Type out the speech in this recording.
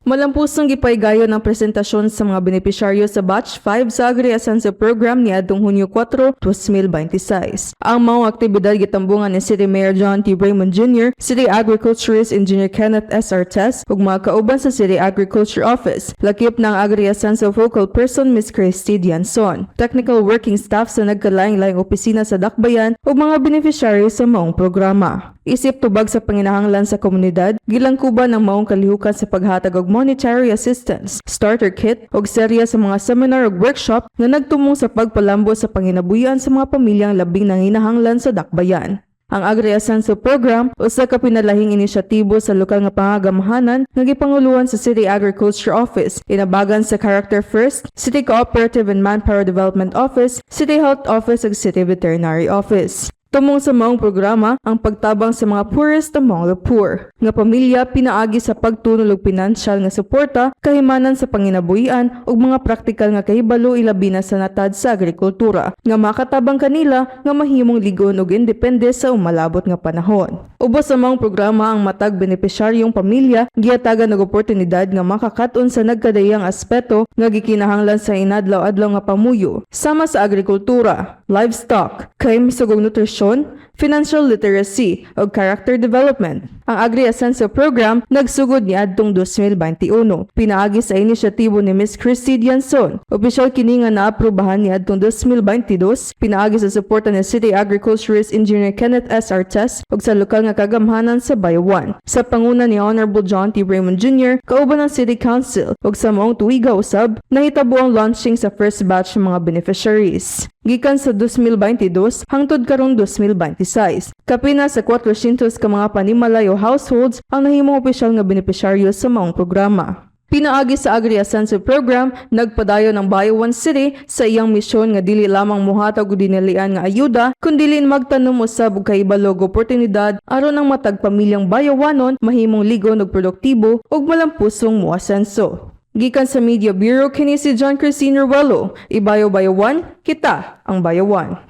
Malampusang gipaygayon ang presentasyon sa mga benepisyaryo sa Batch 5 sa Agri-Ascenso Program niadtong Hunyo 4, 2026. Ang mga aktibidad gitambungan ni City Mayor John T. Raymond Jr., City Agriculturist Engineer Kenneth S. Artes, ug mga kauban sa City Agriculture Office, lakip ng Agri-Ascenso Focal Person Ms. Christy Dianson, technical working staff sa nagkalaing-laing opisina sa Dakbayan ug mga benepisyaryo sa maong programa. Isip tubag sa panginahanglan sa komunidad, gilangkuban ang maong kalihukan sa paghatag og monetary assistance, starter kit ug serya sa mga seminar ug workshop nga nagtumong sa pagpalambo sa panginabuhian sa mga pamilyang labing nanginahanglan sa Dakbayan. Ang Agri-Ascenso Program usa ka pinalahing inisyatibo sa lokal nga pangagamahanan nga gipanguluan sa City Agriculture Office, inabagan sa Character First, City Cooperative and Manpower Development Office, City Health Office ug City Veterinary Office. Tumong sa maong programa ang pagtabang sa mga poorest among the poor. Nga pamilya pinaagi sa pagtunol og pinansyal nga suporta, kahimanan sa panginabuhian ug mga praktikal nga kahibalo ilabi na sa natad sa agrikultura nga makatabang kanila nga mahimong ligon og independe sa umalabot nga panahon. Ubos sa maong programa ang matag benepisyaryong pamilya gihatagan og oportunidad nga makakat-on sa nagkadayang aspeto nga gikinahanglan sa inadlaw-adlaw nga pamuyo sama sa agrikultura, livestock, kay misugog nutrisyon, financial literacy o character development. Ang Agri-Ascenso Program nagsugod niadtong 2021. Pinaagi sa inisyatibo ni Ms. Christy Dianson. Opisyal kini nga naaprubahan niadtong 2022. Pinaagi sa suporta ni City Agriculturist Engineer Kenneth S. Artes ug sa lokal nga kagamhanan sa Bayawan. Sa panguna ni Honorable John T. Raymond Jr., kauban ng City Council ug sa maong tuiga usab, nahitabo ang launching sa first batch ng mga beneficiaries. Gikan sa 2022 hangtod karong 2026. Kapina sa 400 ka mga panimalay o households ang nahimong opisyal nga benepisyaryo sa maong programa. Pinaagi sa Agri-Ascenso Program, nagpadayon ang Bayawan City sa iyang misyon nga dili lamang muhatag og dinalian nga ayuda, kundi magtanom usab og kahibalog oportunidad aron ang matag pamilyang Bayawanon mahimong ligon ug produktibo ug malampusong moasenso. Gikan sa Media Bureau, kini si John Crisino Ruelo, Ibayo Bayawan, kita ang Bayawan.